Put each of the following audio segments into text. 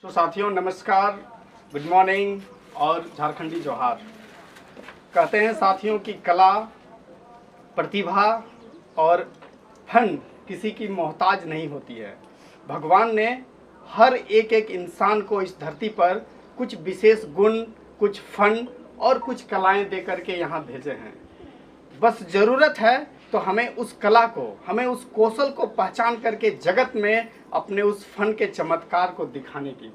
तो साथियों नमस्कार, गुड मॉर्निंग और झारखंडी जोहार। कहते हैं साथियों की कला, प्रतिभा और फन किसी की मोहताज नहीं होती है। भगवान ने हर एक इंसान को इस धरती पर कुछ विशेष गुण, कुछ फन और कुछ कलाएं दे करके यहाँ भेजे हैं। बस ज़रूरत है तो हमें उस कला को, हमें उस कौशल को पहचान करके जगत में अपने उस फन के चमत्कार को दिखाने की।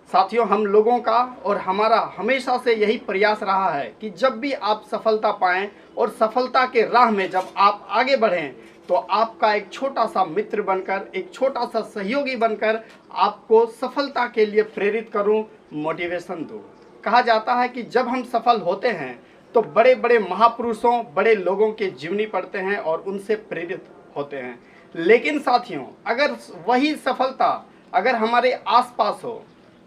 साथियों, हम लोगों का और हमारा हमेशा से यही प्रयास रहा है कि जब भी आप सफलता पाएं और सफलता के राह में जब आप आगे बढ़ें तो आपका एक छोटा सा मित्र बनकर, एक छोटा सा सहयोगी बनकर आपको सफलता के लिए प्रेरित करूं, मोटिवेशन दूं। कहा जाता है कि जब हम सफल होते हैं तो बड़े बड़े महापुरुषों, बड़े लोगों के जीवनी पढ़ते हैं और उनसे प्रेरित होते हैं। लेकिन साथियों, अगर वही सफलता अगर हमारे आसपास हो,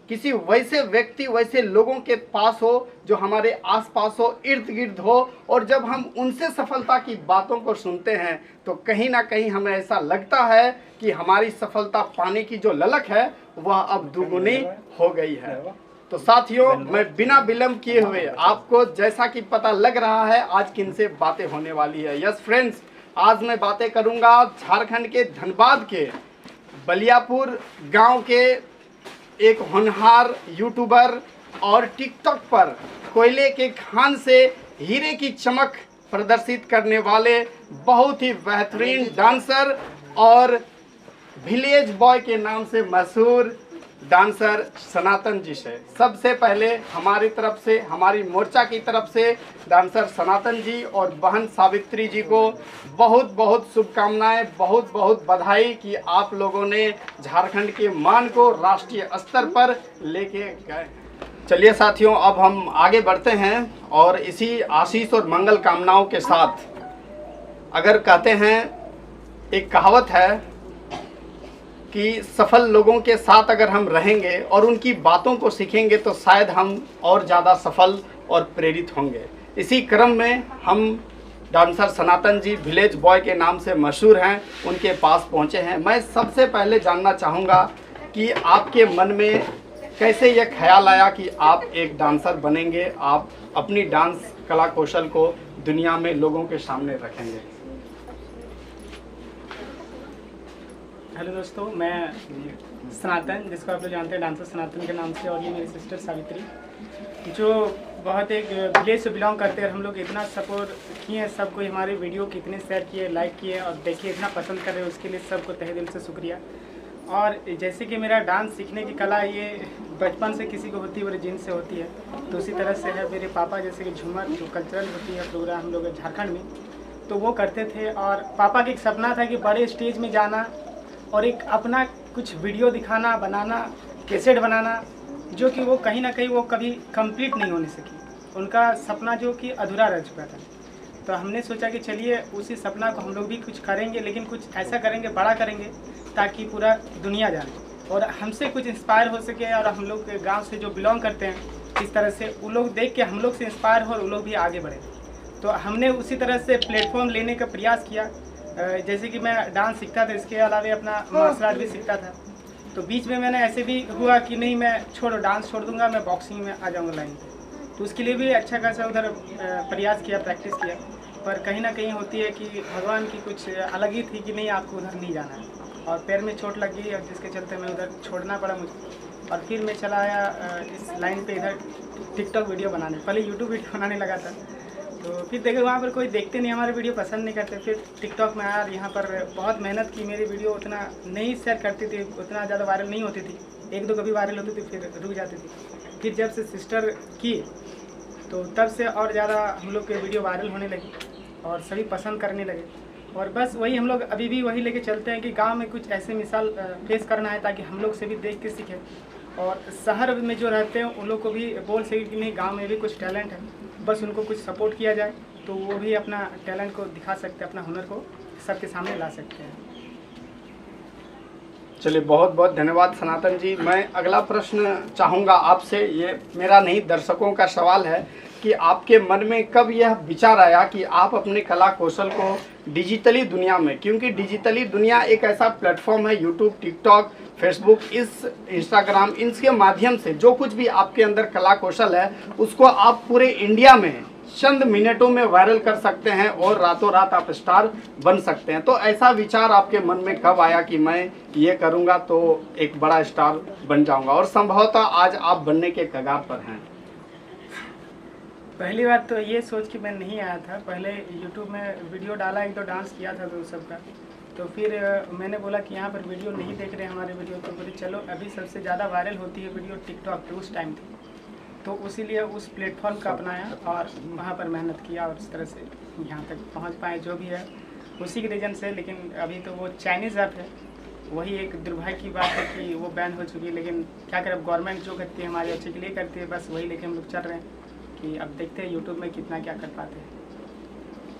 किसी वैसे व्यक्ति, वैसे लोगों के पास हो जो हमारे आसपास हो, इर्द गिर्द हो, और जब हम उनसे सफलता की बातों को सुनते हैं तो कहीं ना कहीं हमें ऐसा लगता है कि हमारी सफलता पाने की जो ललक है वह अब दुगुनी हो गई है। तो साथियों, मैं बिना विलंब किए हुए आपको जैसा कि पता लग रहा है आज किनसे बातें होने वाली है। यस फ्रेंड्स, आज मैं बातें करूंगा झारखंड के धनबाद के बलियापुर गांव के एक होनहार यूट्यूबर और टिकटॉक पर कोयले के खान से हीरे की चमक प्रदर्शित करने वाले बहुत ही बेहतरीन डांसर और विलेज बॉय के नाम से मशहूर डांसर सनातन जी से सबसे पहले हमारी तरफ से, हमारी मोर्चा की तरफ से डांसर सनातन जी और बहन सावित्री जी को बहुत बहुत शुभकामनाएं, बहुत बहुत बधाई कि आप लोगों ने झारखंड के मान को राष्ट्रीय स्तर पर लेके गए। चलिए साथियों, अब हम आगे बढ़ते हैं और इसी आशीष और मंगल कामनाओं के साथ, अगर कहते हैं, एक कहावत है कि सफल लोगों के साथ अगर हम रहेंगे और उनकी बातों को सीखेंगे तो शायद हम और ज़्यादा सफल और प्रेरित होंगे। इसी क्रम में हम डांसर सनातन जी, विलेज बॉय के नाम से मशहूर हैं, उनके पास पहुंचे हैं। मैं सबसे पहले जानना चाहूँगा कि आपके मन में कैसे यह ख्याल आया कि आप एक डांसर बनेंगे, आप अपनी डांस कला कौशल को दुनिया में लोगों के सामने रखेंगे। हेलो दोस्तों, मैं सनातन, जिसको आप लोग जानते हैं डांसर सनातन के नाम से, और ये मेरी सिस्टर सावित्री, जो बहुत एक विलेज से बिलोंग करते हैं। हम लोग इतना सपोर्ट किए, सबको हमारे वीडियो कितने शेयर किए, लाइक किए और देखिए इतना पसंद कर रहे हैं, उसके लिए सबको तहे दिल से शुक्रिया। और जैसे कि मेरा डांस सीखने की कला ये बचपन से किसी को होती है और जीन से होती है, तो उसी तरह से है। मेरे पापा जैसे कि झूमर जो कल्चरल होती है प्रोग्राम हम लोग झारखंड में, तो वो करते थे। और पापा का एक सपना था कि बड़े स्टेज में जाना और एक अपना कुछ वीडियो दिखाना, बनाना, कैसेट बनाना, जो कि वो कहीं ना कहीं वो कभी कंप्लीट नहीं होने सकी। उनका सपना जो कि अधूरा रह चुका था। तो हमने सोचा कि चलिए उसी सपना को हम लोग भी कुछ करेंगे, लेकिन कुछ ऐसा करेंगे, बड़ा करेंगे, ताकि पूरा दुनिया जाने और हमसे कुछ इंस्पायर हो सके। और हम लोग के गाँव से जो बिलोंग करते हैं, इस तरह से वो लोग देख के हम लोग से इंस्पायर हो और वो लोग भी आगे बढ़े। तो हमने उसी तरह से प्लेटफॉर्म लेने का प्रयास किया। जैसे कि मैं डांस सीखता था, इसके अलावा अपना मार्शल आर्ट भी सीखता था। तो बीच में मैंने ऐसे भी हुआ कि नहीं, मैं छोड़ो, डांस छोड़ दूंगा, मैं बॉक्सिंग में आ जाऊंगा लाइन पे। तो उसके लिए भी अच्छा खासा उधर प्रयास किया, प्रैक्टिस किया। पर कहीं ना कहीं होती है कि भगवान की कुछ अलग ही थी कि नहीं, आपको उधर नहीं जाना है, और पैर में चोट लग गई, और जिसके चलते मैं उधर छोड़ना पड़ा मुझे। और फिर मैं चला आया इस लाइन पर, इधर टिकटॉक वीडियो बनाने। पहले यूट्यूब वीडियो बनाने लगा था, तो फिर देखे वहाँ पर कोई देखते नहीं, हमारे वीडियो पसंद नहीं करते। फिर टिकटॉक में आया, यहाँ पर बहुत मेहनत की। मेरी वीडियो उतना नहीं शेयर करती थी, उतना ज़्यादा वायरल नहीं होती थी, एक दो कभी वायरल होती थी फिर रुक जाती थी। फिर जब से सिस्टर की, तो तब से और ज़्यादा हम लोग के वीडियो वायरल होने लगी और सभी पसंद करने लगे। और बस वही हम लोग अभी भी वही लेके चलते हैं कि गाँव में कुछ ऐसे मिसाल पेश करना है ताकि हम लोग से भी देख के सीखें, और शहर में जो रहते हैं उन लोग को भी बोल सके कि नहीं, गाँव में भी कुछ टैलेंट है, बस उनको कुछ सपोर्ट किया जाए तो वो भी अपना टैलेंट को दिखा सकते हैं, अपना हुनर को सबके सामने ला सकते हैं। चलिए, बहुत बहुत धन्यवाद सनातन जी। मैं अगला प्रश्न चाहूँगा आपसे, ये मेरा नहीं दर्शकों का सवाल है कि आपके मन में कब यह विचार आया कि आप अपने कला कौशल को डिजिटली दुनिया में, क्योंकि डिजिटली दुनिया एक ऐसा प्लेटफॉर्म है, यूट्यूब, टिकटॉक, फेसबुक, इस इंस्टाग्राम, इनके माध्यम से जो कुछ भी आपके अंदर कला कौशल है उसको आप पूरे इंडिया में चंद मिनटों में वायरल कर सकते हैं और रातों रात आप स्टार बन सकते हैं। तो ऐसा विचार आपके मन में कब आया कि मैं ये करूँगा तो एक बड़ा स्टार बन जाऊँगा, और संभवतः आज आप बनने के कगार पर हैं? पहली बात तो ये सोच के मैं नहीं आया था। पहले यूट्यूब में वीडियो डाला, एक तो डांस किया था तो सबका, तो फिर मैंने बोला कि यहाँ पर वीडियो नहीं देख रहे हमारे वीडियो, तो बोले चलो अभी सबसे ज़्यादा वायरल होती है वीडियो टिकटॉक पे, उस टाइम थी, तो इसीलिए उस प्लेटफॉर्म का अपनाया और वहाँ पर मेहनत किया और इस तरह से यहाँ तक पहुँच पाए जो भी है उसी के रीज़न से। लेकिन अभी तो वो चाइनीज़ ऐप है, वही एक दुर्भाग्य की बात है कि वो बैन हो चुकी है, लेकिन क्या करें, गवर्नमेंट जो करती है हमारे अच्छे के लिए करती है, बस वही लेके हम लोग चल रहे हैं कि अब देखते हैं यूट्यूब में कितना क्या कर पाते हैं।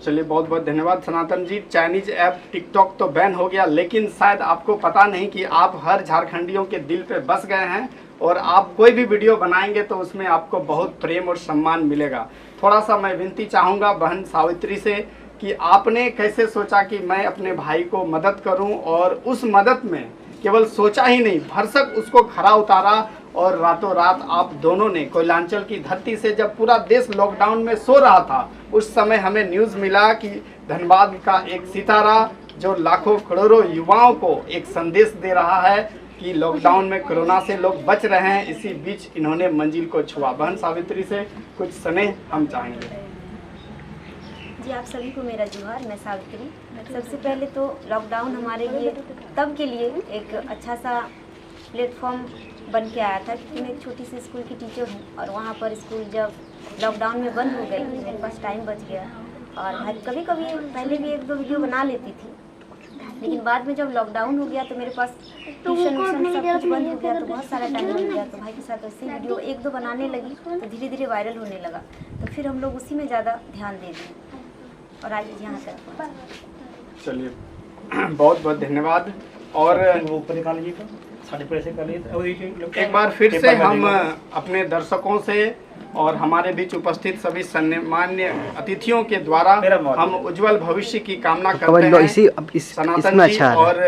चलिए, बहुत बहुत धन्यवाद सनातन जी। चाइनीज ऐप टिकटॉक तो बैन हो गया, लेकिन शायद आपको पता नहीं कि आप हर झारखंडियों के दिल पे बस गए हैं, और आप कोई भी वीडियो बनाएंगे तो उसमें आपको बहुत प्रेम और सम्मान मिलेगा। थोड़ा सा मैं विनती चाहूँगा बहन सावित्री से कि आपने कैसे सोचा कि मैं अपने भाई को मदद करूं, और उस मदद में केवल सोचा ही नहीं, भरसक उसको खरा उतारा, और रातों रात आप दोनों ने कोयलांचल की धरती से, जब पूरा देश लॉकडाउन में सो रहा था, उस समय हमें न्यूज़ मिला कि धनबाद का एक सितारा जो लाखों करोड़ों युवाओं को एक संदेश दे रहा है कि लॉकडाउन में कोरोना से लोग बच रहे हैं, इसी बीच इन्होंने मंजिल को छुआ। बहन सावित्री से कुछ स्नेह हम चाहेंगे। जी, आप सभी को मेरा जोहार। मैं सावित्री। सबसे पहले तो लॉकडाउन हमारे लिए तब के लिए एक अच्छा सा प्लेटफॉर्म बन के आया था, क्योंकि मैं एक छोटी सी स्कूल की टीचर हूँ, और वहाँ पर स्कूल जब लॉकडाउन में बंद हो गई, मेरे पास टाइम बच गया, और कभी कभी पहले भी एक दो वीडियो बना लेती थी, लेकिन बाद में जब लॉकडाउन हो गया तो मेरे पास ट्यूशन सब कुछ बंद हो गया, तो बहुत सारा टाइम मिल गया, तो भाई के साथ ऐसे वीडियो एक दो बनाने लगी, तो धीरे धीरे वायरल होने लगा, तो फिर हम लोग उसी में ज़्यादा ध्यान दे दिए और आज यहाँ तक पहुँचे। चलिए, बहुत बहुत धन्यवाद। और वो ऊपर निकाल लीजिए तो साढ़े पैसे कर लीजिए। एक बार फिर से हम अपने दर्शकों से और हमारे बीच उपस्थित सभी सम्मान्य अतिथियों के द्वारा हम उज्जवल भविष्य की कामना करते हैं सनातन जी और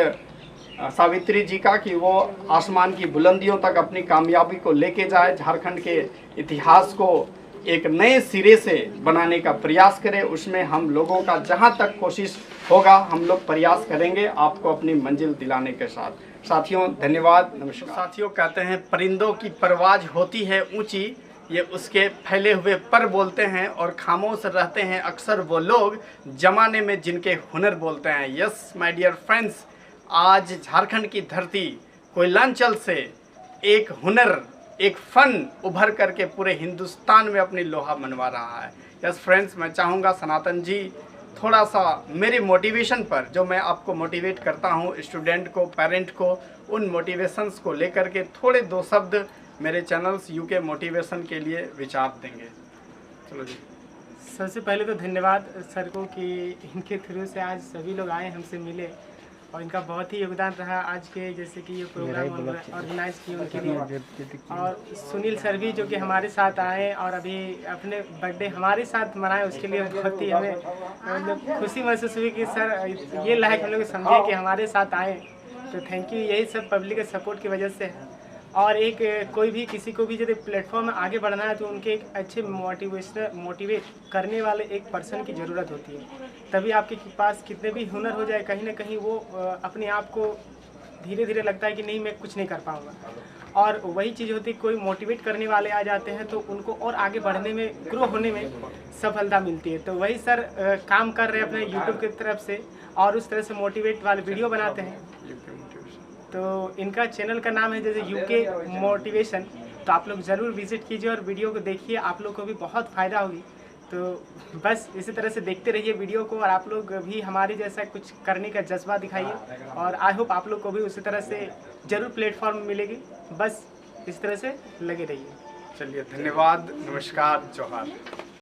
सावित्री जी का, कि वो आसमान की बुलंदियों तक अपनी कामयाबी को लेके जाए, झारखंड के इतिहास को एक नए सिरे से बनाने का प्रयास करें। उसमें हम लोगों का जहां तक कोशिश होगा हम लोग प्रयास करेंगे आपको अपनी मंजिल दिलाने के साथ। साथियों, धन्यवाद, नमस्कार। साथियों, कहते हैं परिंदों की परवाज होती है ऊंची, ये उसके फैले हुए पर बोलते हैं, और खामोश रहते हैं अक्सर वो लोग जमाने में जिनके हुनर बोलते हैं। यस माय डियर फ्रेंड्स, आज झारखंड की धरती कोयलांचल से एक हुनर, एक फन उभर करके पूरे हिंदुस्तान में अपनी लोहा मनवा रहा है। यस फ्रेंड्स, मैं चाहूँगा सनातन जी थोड़ा सा मेरे मोटिवेशन पर, जो मैं आपको मोटिवेट करता हूँ, स्टूडेंट को, पेरेंट को, उन मोटिवेशंस को लेकर के थोड़े दो शब्द मेरे चैनल्स यूके मोटिवेशन के लिए विचार देंगे। चलो जी। सबसे पहले तो धन्यवाद सर को कि इनके थ्रू से आज सभी लोग आए, हमसे मिले, और इनका बहुत ही योगदान रहा आज के, जैसे कि ये प्रोग्राम ऑर्गेनाइज किए उनके लिए। और सुनील सर भी जो कि हमारे साथ आए और अभी अपने बर्थडे हमारे साथ मनाए, उसके लिए बहुत ही हमें मतलब खुशी महसूस हुई कि सर ये लायक हम लोग समझे कि हमारे साथ आए, तो थैंक यू। यही सब पब्लिक के सपोर्ट की वजह से है। और एक कोई भी किसी को भी यदि प्लेटफॉर्म में आगे बढ़ना है तो उनके एक अच्छे मोटिवेट करने वाले एक पर्सन की ज़रूरत होती है, तभी आपके पास कितने भी हुनर हो जाए, कहीं ना कहीं वो अपने आप को धीरे धीरे लगता है कि नहीं मैं कुछ नहीं कर पाऊँगा, और वही चीज़ होती है कोई मोटिवेट करने वाले आ जाते हैं तो उनको और आगे बढ़ने में, ग्रो होने में सफलता मिलती है। तो वही सर काम कर रहे हैं अपने यूट्यूब की तरफ से, और उस तरह से मोटिवेट वाले वीडियो बनाते हैं। तो इनका चैनल का नाम है जैसे यूके मोटिवेशन, तो आप लोग ज़रूर विजिट कीजिए और वीडियो को देखिए, आप लोग को भी बहुत फ़ायदा होगी। तो बस इसी तरह से देखते रहिए वीडियो को, और आप लोग भी हमारे जैसा कुछ करने का जज्बा दिखाइए, और आई होप आप लोग को भी उसी तरह से ज़रूर प्लेटफॉर्म मिलेगी। बस इस तरह से लगे रहिए। चलिए, धन्यवाद, नमस्कार, जोहार।